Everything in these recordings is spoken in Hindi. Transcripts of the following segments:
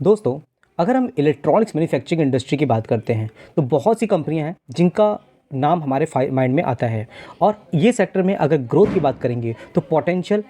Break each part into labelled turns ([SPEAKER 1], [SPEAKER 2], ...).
[SPEAKER 1] दोस्तों, अगर हम इलेक्ट्रॉनिक्स मैन्युफैक्चरिंग इंडस्ट्री की बात करते हैं तो बहुत सी कंपनियां हैं जिनका नाम हमारे माइंड में आता है। और ये सेक्टर में अगर ग्रोथ की बात करेंगे तो पोटेंशियल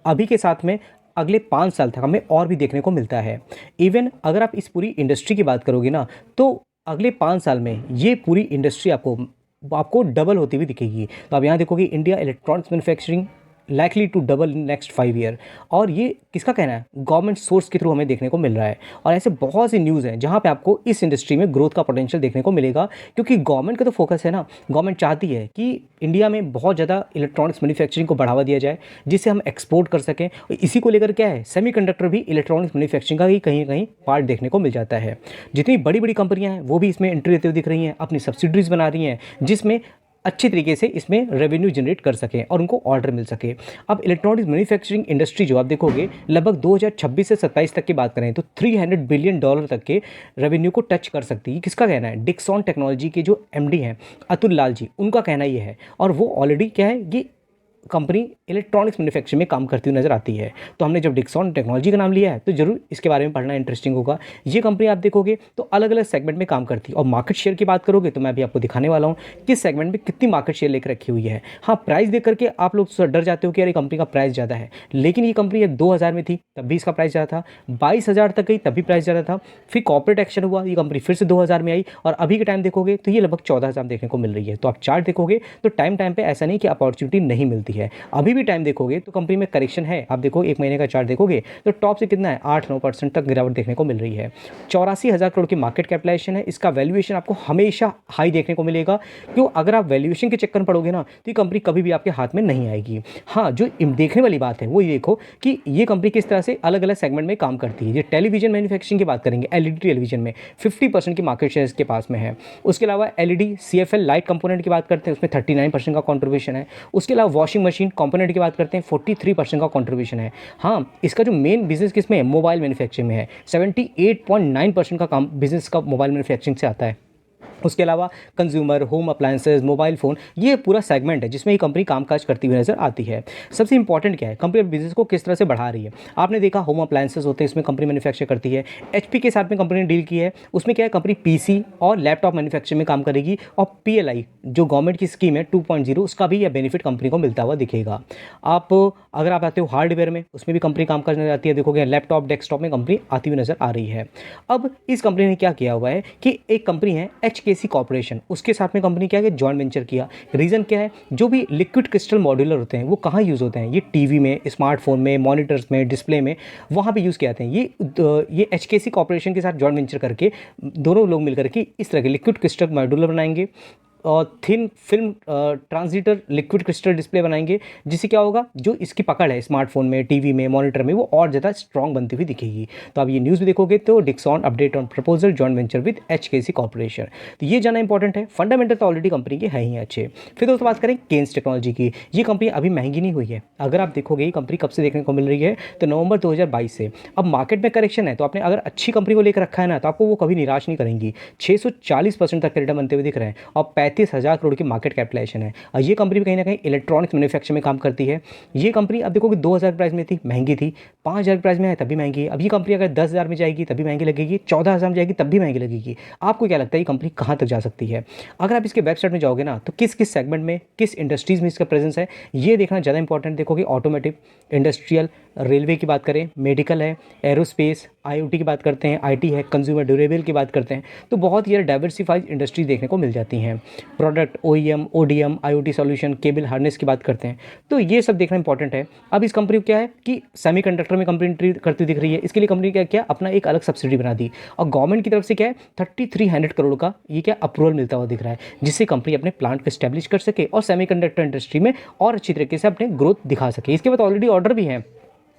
[SPEAKER 1] अभी के साथ में अगले 5 साल तक हमें और भी देखने को मिलता है। इवन अगर आप इस पूरी इंडस्ट्री की बात करोगे ना, तो अगले 5 साल में ये पूरी इंडस्ट्री आपको आपको डबल होती हुई दिखेगी। तो आप यहाँ देखोगे India electronics manufacturing likely to double in next 5 year. और ये किसका कहना है? गवर्नमेंट सोर्स के थ्रू हमें देखने को मिल रहा है। और ऐसे बहुत सी न्यूज़ हैं जहाँ पे आपको इस इंडस्ट्री में ग्रोथ का पोटेंशियल देखने को मिलेगा, क्योंकि गवर्नमेंट का तो फोकस है ना। गवर्नमेंट चाहती है कि इंडिया में बहुत ज़्यादा इलेक्ट्रॉनिक्स मैन्युफैक्चरिंग को बढ़ावा दिया जाए, जिससे हम एक्सपोर्ट कर सकें। और इसी को लेकर क्या है, सेमीकंडक्टर भी इलेक्ट्रॉनिक्स मैन्युफैक्चरिंग का ही कहीं ना कहीं पार्ट देखने को मिल जाता है। जितनी बड़ी बड़ी कंपनियां हैं वो भी इसमें एंट्री लेते हुए दिख रही हैं, अपनी सब्सिडरीज बना रही हैं, जिसमें अच्छी तरीके से इसमें रेवेन्यू जनरेट कर सकें और उनको ऑर्डर मिल सके। अब इलेक्ट्रॉनिक्स मैन्युफैक्चरिंग इंडस्ट्री जो आप देखोगे लगभग 2026 से 27 तक की बात करें तो $300 बिलियन तक के रेवेन्यू को टच कर सकती है। किसका कहना है? डिक्सॉन टेक्नोलॉजी के जो एमडी हैं अतुल लाल जी, उनका कहना ये है। और वो ऑलरेडी क्या है, ये कंपनी इलेक्ट्रॉनिक्स मैन्युफैक्चरिंग में काम करती हुई नजर आती है। तो हमने जब डिक्सॉन टेक्नोलॉजी का नाम लिया है तो जरूर इसके बारे में पढ़ना इंटरेस्टिंग होगा। ये कंपनी आप देखोगे तो अलग अलग सेगमेंट में काम करती है। और मार्केट शेयर की बात करोगे तो मैं भी आपको दिखाने वाला हूँ किस सेगमेंट में कितनी मार्केट शेयर लेकर रखी हुई है। हाँ, प्राइस देख करके आप लोग डर जाते हो कि यार ये कंपनी का प्राइस ज़्यादा है, लेकिन ये कंपनी जब 2000 में थी तब भी इसका प्राइस ज़्यादा था, 22,000 तक गई तब भी प्राइस ज़्यादा था। फिर कॉर्पोरेट एक्शन हुआ, ये कंपनी फिर से 2000 में आई और अभी के टाइम देखोगे तो ये लगभग 14,000 देखने को मिल रही है। तो आप चार्ट देखोगे तो टाइम टाइम पे ऐसा नहीं कि अपॉर्चुनिटी नहीं मिलती है। अभी भी टाइम देखोगे तो कंपनी में करेक्शन है। आप देखो 1 महीने का चार्ट देखोगे तो टॉप से कितना है, 8-9% तक गिरावट देखने को मिल रही है। 84,000 करोड़ की मार्केट कैपिटलाइजेशन है। इसका वैल्यूएशन आपको हमेशा हाई देखने को मिलेगा, क्यों? अगर आप वैल्यूएशन के चक्कर में पड़ोगे ना तो ये कंपनी कभी भी आपके हाथ में नहीं आएगी। हाँ, जो देखने वाली बात है वो ये देखो कि ये कंपनी किस तरह से अलग अलग सेगमेंट में काम करती है। ये टेलीविजन मैन्युफैक्चरिंग की बात करेंगे, एलईडी टेलीविजन में 50% की मार्केट शेयर इसके पास में है। उसके अलावा एलईडी सीएफएल लाइट कंपोनेंट की बात करते हैं, उसमें 39% का कॉन्ट्रीब्यूशन है। उसके अलावा वॉशिंग मशीन कंपोनेंट की बात करते हैं, 43% का कंट्रीब्यूशन है। हाँ, इसका जो मेन बिजनेस किसमें है, मोबाइल मैन्युफैक्चरिंग में है। 78.9% का काम बिजनेस का मोबाइल मैन्युफैक्चरिंग से आता है। उसके अलावा consumer, home appliances, mobile phone, ये पूरा सेगमेंट है जिसमें ये कंपनी कामकाज करती हुई नजर आती है। सबसे इंपॉर्टेंट क्या है, कंपनी बिजनेस को किस तरह से बढ़ा रही है। आपने देखा होम अप्लायंसेज होते हैं, इसमें कंपनी मैन्युफैक्चर करती है। एचपी के साथ में कंपनी ने डील की है, उसमें क्या है, कंपनी पीसी और लैपटॉप मैन्युफैक्चरिंग में काम करेगी। और पीएलआई जो गवर्नमेंट की स्कीम है 2.0, उसका भी यह बेनिफिट कंपनी को मिलता हुआ दिखेगा। आप अगर आप आते हो हार्डवेयर में, उसमें भी कंपनी काम करने आती है। देखोगे लैपटॉप, डेस्कटॉप में कंपनी आती हुई नजर आ रही है। अब इस कंपनी ने क्या किया हुआ है कि एक कंपनी है एचकेसी कॉर्पोरेशन, उसके साथ में कंपनी क्या है, जॉइंट वेंचर किया। रीज़न क्या है, जो भी लिक्विड क्रिस्टल मॉड्यूलर होते हैं वो कहाँ यूज़ होते हैं, ये टीवी में, स्मार्टफोन में, मॉनिटर्स में, डिस्प्ले में, वहाँ पे यूज़ किए जाते हैं। ये एचकेसी कॉर्पोरेशन के साथ जॉइंट वेंचर करके दोनों लोग मिलकर के इस तरह के लिक्विड क्रिस्टल मॉड्यूलर बनाएंगे और thin film transistor liquid crystal display बनाएंगे, जिससे क्या होगा, जो इसकी पकड़ है स्मार्टफोन में, टीवी में, मॉनिटर में, वो और ज़्यादा स्ट्रॉन्ग बनती हुई दिखेगी। तो आप ये न्यूज़ भी देखोगे तो Dixon update on proposal joint venture with HKC corporation, तो ये जाना इंपॉर्टेंट है। फंडामेंटल तो ऑलरेडी कंपनी के हैं ही अच्छे। फिर दोस्तों बात करें केन्स टेक्नोलॉजी की, ये कंपनी अभी महंगी नहीं हुई है। अगर आप देखोगे ये कंपनी कब से देखने को मिल रही है तो नवंबर 2022 से। अब मार्केट में करेक्शन है, तो आपने अगर अच्छी कंपनी को लेकर रखा है ना तो आपको वो कभी निराश नहीं करेंगी। 640% तक रिटर्न बनते हुए दिख रहे हैं और 35,000 करोड़ की मार्केट कैपिटलाइजेशन है। और ये कंपनी भी कहीं ना कहीं इलेक्ट्रॉनिक्स मैन्युफैक्चरिंग में काम करती है। ये कंपनी अब देखोगे 2000 प्राइस में थी, महंगी थी। 5000 प्राइस में है तभी महंगी है। अब ये कंपनी अगर 10,000 में जाएगी तभी महंगी लगेगी, 14,000 में जाएगी तब भी महंगी लगेगी। आपको क्या लगता है ये कंपनी कहाँ तक जा सकती है? अगर आप इसके वेबसाइट में जाओगे ना तो किस किस सेगमेंट में, किस इंडस्ट्रीज़ में इसका प्रेजेंस है, ये देखना ज़्यादा इंपॉर्टेंट। देखोगे ऑटोमेटिव, इंडस्ट्रियल, रेलवे की बात करें, मेडिकल है, एरोस्पेस, आईओटी की बात करते हैं, आईटी है, कंज्यूमर ड्यूरेबल की बात करते हैं, तो बहुत ही डाइवर्सिफाइड इंडस्ट्री देखने को मिल जाती हैं। Product, OEM, ODM, IoT solution, cable harness की बात करते हैं, तो ये सब देखना इंपॉर्टेंट है। अब इस कंपनी को क्या है कि सेमीकंडक्टर में कंपनी एंट्री करती दिख रही है। इसके लिए कंपनी क्या क्या अपना एक अलग सब्सिडी बना दी और गवर्नमेंट की तरफ से क्या है 3300 करोड़ का ये क्या अप्रूवल मिलता हुआ दिख रहा है, जिससे कंपनी अपने प्लांट को स्टैब्लिश कर सके और सेमीकंडक्टर इंडस्ट्री में और अच्छी तरीके से अपने ग्रोथ दिखा सके। इसके बाद ऑलरेडी ऑर्डर भी है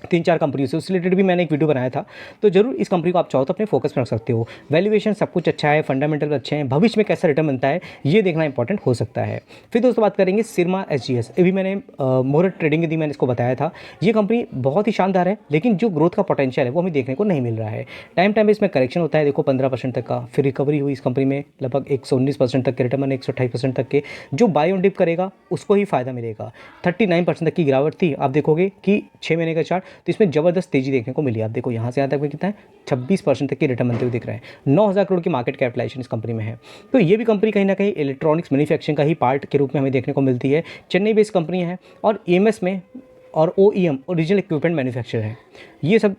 [SPEAKER 1] 3-4 कंपनियों से, उससे रिलेटेड भी मैंने एक वीडियो बनाया था। तो जरूर इस कंपनी को आप चाहो तो अपने फोकस में रख सकते हो। वैल्यूएशन सब कुछ अच्छा है, फंडामेंटल अच्छे हैं, भविष्य में कैसा रिटर्न बनता है ये देखना इंपॉर्टेंट हो सकता है। फिर दोस्तों बात करेंगे सिरमा एसजीएस, अभी मैंने मुहूर्त ट्रेडिंग के दिन मैंने इसको बताया था। ये कंपनी बहुत ही शानदार है, लेकिन जो ग्रोथ का पोटेंशियल है वो हमें देखने को नहीं मिल रहा है। टाइम टाइम इसमें करेक्शन होता है, देखो 15% तक का, फिर रिकवरी हुई इस कंपनी में लगभग 119% तक के रिटर्न बने, 128% तक के। जो बाय ऑन डिप करेगा उसको ही फायदा मिलेगा। 39% तक की गिरावट थी। आप देखोगे कि 6 महीने का चार्ट तो इसमें ज़बरदस्त तेज़ी देखने को मिली। आप देखो यहाँ से यहाँ तक में कितना है, 26% तक की रिटर्न बनते हुए दिख रहे हैं। 9,000 करोड़ की मार्केट कैपिटलाइजेशन इस कंपनी में है। तो ये भी कंपनी कहीं ना कहीं इलेक्ट्रॉनिक्स मैन्युफैक्चरिंग का ही पार्ट के रूप में हमें देखने को मिलती है। चेन्नई बेस्ड कंपनी है और EMS में और OEM ओरिजिनल इक्विपमेंट मैन्युफैक्चर है। ये सब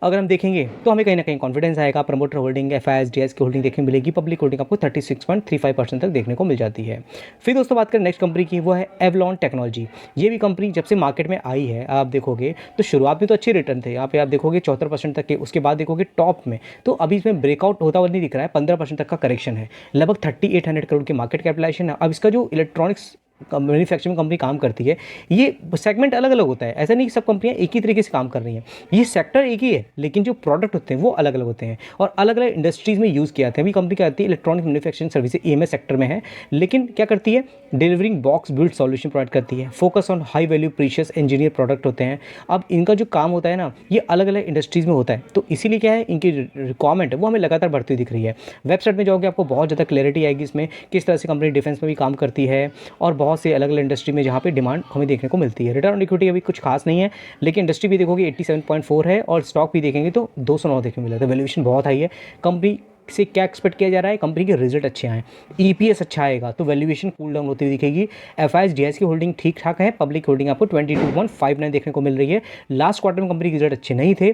[SPEAKER 1] अगर हम देखेंगे तो हमें कहीं ना कहीं कॉन्फिडेंस आएगा। प्रमोटर होल्डिंग, FIS की होल्डिंग देखने मिलेगी। पब्लिक होल्डिंग आपको 36.35% तक देखने को मिल जाती है। फिर दोस्तों बात करें नेक्स्ट कंपनी की, वो है एवलॉन टेक्नोलॉजी। ये भी कंपनी जब से मार्केट में आई है, आप देखोगे तो शुरुआत में तो अच्छे रिटर्न थे, यहाँ पे आप देखोगे 74% तक के, उसके बाद देखोगे टॉप में तो अभी इसमें ब्रेकआउट होता हुआ नहीं दिख रहा है। 15% तक का करेक्शन है। लगभग 3800 करोड़ की मार्केट कैपिटलाइजेशन है। अब इसका जो इलेक्ट्रॉनिक्स मैन्युफैक्चरिंग कंपनी काम करती है, ये सेगमेंट अलग अलग होता है। ऐसा नहीं कि सब कंपनियां एक ही तरीके से काम कर रही हैं। ये सेक्टर एक ही है, लेकिन जो प्रोडक्ट होते हैं वो अलग अलग होते हैं और अलग अलग इंडस्ट्रीज़ में यूज़ किया जाता है। अभी कंपनी क्या करती है, electronic manufacturing services EMS sector में है, लेकिन क्या करती है, delivering box build solution provide करती है। Focus on high value precious engineer product होते हैं। अब इनका जो काम होता है ना, ये अलग अलग इंडस्ट्रीज़ में होता है, तो इसीलिए क्या है, इनकी रिक्वायरमेंट है वो हमें लगातार बढ़ती हुई दिख रही है। वेबसाइट में जाओगे आपको बहुत ज़्यादा क्लैरिटी आएगी इसमें, किस तरह से कंपनी डिफेंस में भी काम करती है और बहुत से अलग अलग इंडस्ट्री में जहाँ पे डिमांड हमें देखने को मिलती है। रिटर्न ऑन इक्विटी अभी कुछ खास नहीं है, लेकिन इंडस्ट्री भी देखोगे 87.4 है और स्टॉक भी देखेंगे तो 209 देखने को मिला था। वैल्यूएशन बहुत हाई है। कंपनी से क्या एक्सपेक्ट किया जा रहा है, कंपनी के रिजल्ट अच्छे आए, EPS अच्छा आएगा तो वैल्यूएशन कूल डाउन होती हुई दिखेगी। FIS की होल्डिंग ठीक ठाक है। पब्लिक होल्डिंग आपको 22.59 देखने को मिल रही है। लास्ट क्वार्टर में कंपनी के रिजल्ट अच्छे नहीं थे,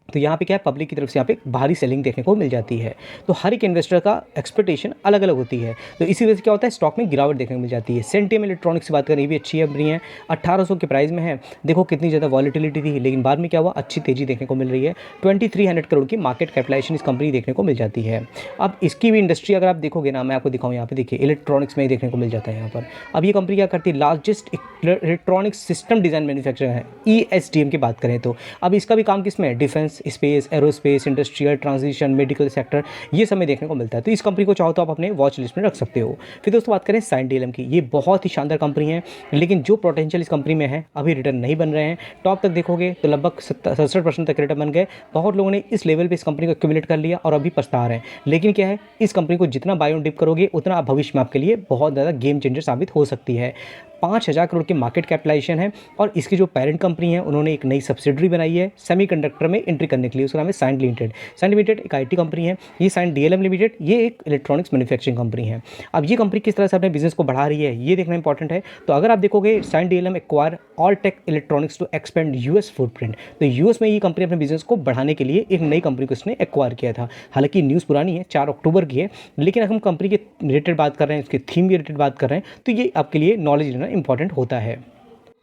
[SPEAKER 1] तो यहाँ पे क्या है, पब्लिक की तरफ से यहाँ पे भारी सेलिंग देखने को मिल जाती है। तो हर एक इन्वेस्टर का एक्सपेक्टेशन अलग अलग होती है, तो इसी वजह से क्या होता है, स्टॉक में गिरावट देखने को मिल जाती है। सेंटियम इलेक्ट्रॉनिक्स की बात करें, ये भी अच्छी कंपनी है। 1800 के प्राइस में है। देखो कितनी ज़्यादा वॉलिटिलिटी थी, लेकिन बाद में क्या हुआ, अच्छी तेज़ी देखने को मिल रही है। 2300 करोड़ की मार्केट कैपिटलाइजेशन इस कंपनी देखने को मिल जाती है। अब इसकी भी इंडस्ट्री अगर आप देखोगे ना, मैं आपको दिखाऊँ, यहाँ पे देखिए इलेक्ट्रॉनिक्स में ही देखने को मिल जाता है यहाँ पर। अब ये कंपनी क्या करती है, largest electronics system design manufacturer है, ESDM की बात करें तो। अब इसका भी काम किस में है, defence, space, aerospace, industrial, transition, medical sector, ये सब में देखने को मिलता है। तो इस कंपनी को चाहो तो आप अपने वॉच लिस्ट में रख सकते हो। फिर दोस्तों बात करें साइन DLM की, ये बहुत ही शानदार कंपनी है, लेकिन जो पोटेंशियल इस कंपनी में है अभी रिटर्न नहीं बन रहे हैं। टॉप तक देखोगे तो लगभग 67% तक रिटर्न बन गए। बहुत लोगों ने इस लेवल पर इस कंपनी को एक्यूमुलेट कर लिया और अभी पछता रहे हैं। लेकिन क्या है, इस कंपनी को जितना बाय ऑन डिप करोगे उतना भविष्य में आपके लिए बहुत ज़्यादा गेम चेंजर साबित हो सकती है। 5000 करोड़ की मार्केट कैपिटलाइजेशन है और इसकी जो पेरेंट कंपनी है उन्होंने एक नई सब्सिडरी बनाई है सेमीकंडक्टर में एंट्री करने के लिए, उसका नाम है साइन लिमिटेड। साइन लिमिटेड एक IT कंपनी है। ये साइन DLM लिमिटेड ये एक इलेक्ट्रॉनिक्स मैन्युफैक्चरिंग कंपनी है। अब ये कंपनी किस तरह से अपने बिजनेस को बढ़ा रही है ये देखना इंपॉर्टेंट है। तो अगर आप देखोगे, Cyient DLM acquire Altek electronics to expand US footprint, तो US में ये कंपनी अपने बिजनेस को बढ़ाने के लिए एक नई कंपनी को इसने एक्वायर किया था। हालांकि न्यूज़ पुरानी है, 4 अक्टूबर की है, लेकिन अगर हम कंपनी के रिलेटेड बात कर रहे हैं, उसके थीम के रिलेटेड बात कर रहे हैं, तो ये आपके लिए नॉलेज लेना इंपॉर्टेंट होता है।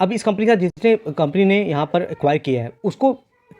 [SPEAKER 1] अब इस कंपनी का जिसने कंपनी ने यहाँ पर एक्वायर किया है उसको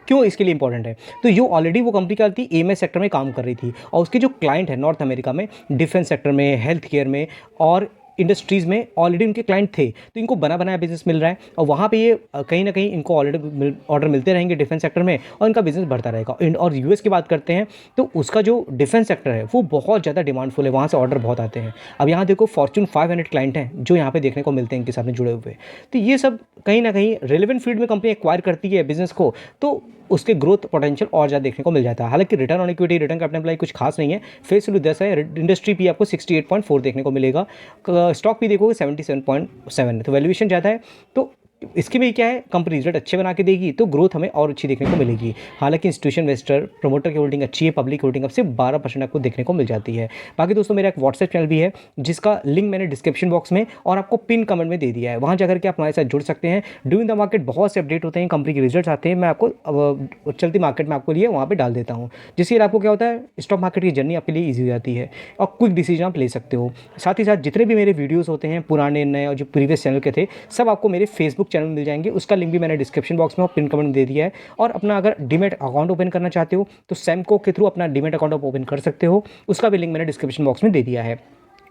[SPEAKER 1] क्यों इसके लिए इंपॉर्टेंट है, तो जो ऑलरेडी वो कंपनी क्या थी, EMS सेक्टर में काम कर रही थी और उसके जो क्लाइंट है नॉर्थ अमेरिका में, डिफेंस सेक्टर में, हेल्थ केयर में और इंडस्ट्रीज़ में ऑलरेडी उनके क्लाइंट थे, तो इनको बना बनाया बिजनेस मिल रहा है और वहाँ पे ये कहीं ना कहीं इनको ऑलरेडी ऑर्डर मिलते रहेंगे डिफेंस सेक्टर में और इनका बिजनेस बढ़ता रहेगा। और US की बात करते हैं तो उसका जो डिफेंस सेक्टर है वो बहुत ज़्यादा डिमांडफुल है, वहाँ से ऑर्डर बहुत आते हैं। अब यहाँ देखो फॉर्च्यून 500 क्लाइंट हैं जो यहाँ पे देखने को मिलते हैं इनके साथ में जुड़े हुए। तो ये सब कहीं ना कहीं रेलिवेंट फील्ड में कंपनी एक्वायर करती है बिजनेस को, तो उसके ग्रोथ पोटेंशियल और ज़्यादा देखने को मिल जाता है। हालांकि return on equity, return capital employ कुछ खास नहीं है, फेस वैल्यू 10 है। इंडस्ट्री पी आपको 68.4 देखने को मिलेगा। स्टॉक भी देखोगे 77.7 है, तो वैल्यूएशन ज़्यादा है। तो इसके भी क्या है, कंपनी रिजल्ट अच्छे बना के देगी तो ग्रोथ हमें और अच्छी देखने को मिलेगी। हालांकि इंस्टीट्यूशन इन्वेस्टर प्रमोटर की होल्डिंग अच्छी है, पब्लिक होल्डिंग अब से 12% आपको देखने को मिल जाती है। बाकी दोस्तों मेरा एक व्हाट्सएप चैनल भी है जिसका लिंक मैंने डिस्क्रिप्शन बॉक्स में और आपको पिन कमेंट में दे दिया है, वहाँ जाकर के आप हमारे साथ जुड़ सकते हैं। ड्यूरिंग द मार्केट बहुत से अपडेट होते हैं, कंपनी के रिजल्ट आते हैं, मैं आपको चलती मार्केट में आपको लिए वहाँ पर डाल देता हूँ, जिससे आपको क्या होता है, स्टॉक मार्केट की जर्नी आपके लिए ईजी हो जाती है और क्विक डिसीजन आप ले सकते हो। साथ ही साथ जितने भी मेरे वीडियोज़ होते हैं पुराने नए और जो प्रीवियस चैनल के थे, सब आपको मेरे फेसबुक चैनल में मिल जाएंगे। उसका लिंक भी मैंने डिस्क्रिप्शन बॉक्स में और पिन कमेंट दे दिया है। और अपना अगर डीमैट अकाउंट ओपन करना चाहते हो तो सैमको के थ्रू अपना डीमैट अकाउंट आप ओपन कर सकते हो, उसका भी लिंक मैंने डिस्क्रिप्शन बॉक्स में दे दिया है।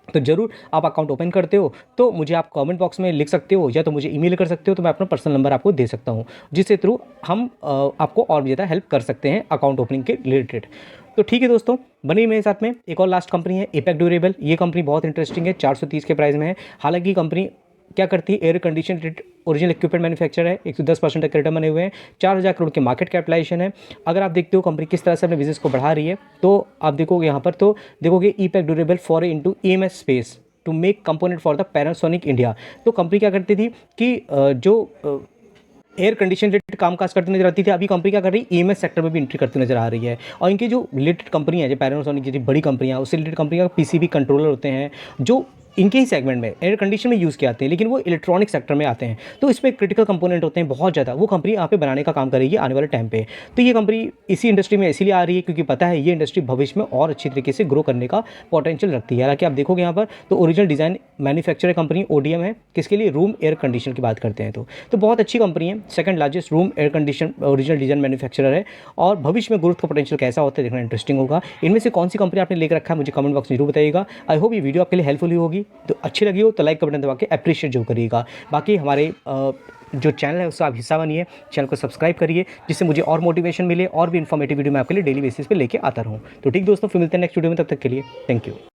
[SPEAKER 1] तो जरूर आप अकाउंट ओपन करते हो तो मुझे आप कमेंट बॉक्स में लिख सकते हो या तो मुझे ईमेल कर सकते हो, तो मैं अपना पर्सनल नंबर आपको दे सकता हूँ, जिसके थ्रू हम आपको और भी ज़्यादा हेल्प कर सकते हैं अकाउंट ओपनिंग के रिलेटेड। तो ठीक है दोस्तों, बनी मेरे साथ में एक और लास्ट कंपनी है एपेक ड्यूरेबल। ये कंपनी बहुत इंटरेस्टिंग है, 430 के प्राइस में है। हालांकि कंपनी क्या करती है, air condition original equipment manufacture है, 110% तक रिटर्न बने हुए हैं, 4000 करोड़ की मार्केट कैपिटलाइजेशन है। अगर आप देखते हो कंपनी किस तरह से अपने बिजनेस को बढ़ा रही है, तो आप देखोगे यहाँ पर, तो देखोगे Epack Durable for into EMS space to make component for the Panasonic India. तो कंपनी क्या करती थी कि जो एयर कंडीशन रिलेटेड कामकाज करती नजर आती थी। अभी कंपनी क्या कर रही है, ईएमएस सेक्टर में भी एंट्री करती नजर आ रही है। और इनकी जो रिलेटेड कंपनी है, जो पैनासोनिक जैसी बड़ी कंपनियां, उससे रिलेटेड कंपनी का पीसीबी कंट्रोलर होते हैं जो इनके ही सेगमेंट में एयर कंडीशन में यूज़ किए जाते हैं, लेकिन वो इलेक्ट्रॉनिक सेक्टर में आते हैं। तो इसमें क्रिटिकल कंपोनेंट होते हैं बहुत ज़्यादा, वो कंपनी यहाँ पे बनाने का काम करेगी आने वाले टाइम पे। तो ये कंपनी इसी इंडस्ट्री में इसीलिए आ रही है क्योंकि पता है ये इंडस्ट्री भविष्य में और अच्छी तरीके से ग्रो करने का पोटेंशियल रखती है। हालांकि आप देखोगे यहाँ पर तो original design manufacturer company ODM है, किसके लिए, रूम एयर कंडीशन की बात करते हैं। तो बहुत अच्छी कंपनी है, second largest room air condition original design manufacturer है। और भविष्य में ग्रोथ का पोटेंशियल कैसा होता है देखना इंटरेस्टिंग होगा। इनमें से कौन सी कंपनी आपने लेकर रखा है मुझे कमेंट बॉक्स में जरूर बताइएगा। आई होप ये वीडियो आपके लिए हेल्पफुल होगी। तो अच्छी लगी हो तो लाइक का बटन दबा के अप्रिशिएट जो करिएगा। बाकी हमारे जो चैनल है उसका आप हिस्सा बनिए, चैनल को सब्सक्राइब करिए, जिससे मुझे और मोटिवेशन मिले और भी इन्फॉर्मेटिव वीडियो मैं आपके लिए डेली बेसिस पे लेके आता रहूँ। तो ठीक दोस्तों, फिर मिलते हैं नेक्स्ट वीडियो में, तब तक के लिए थैंक यू।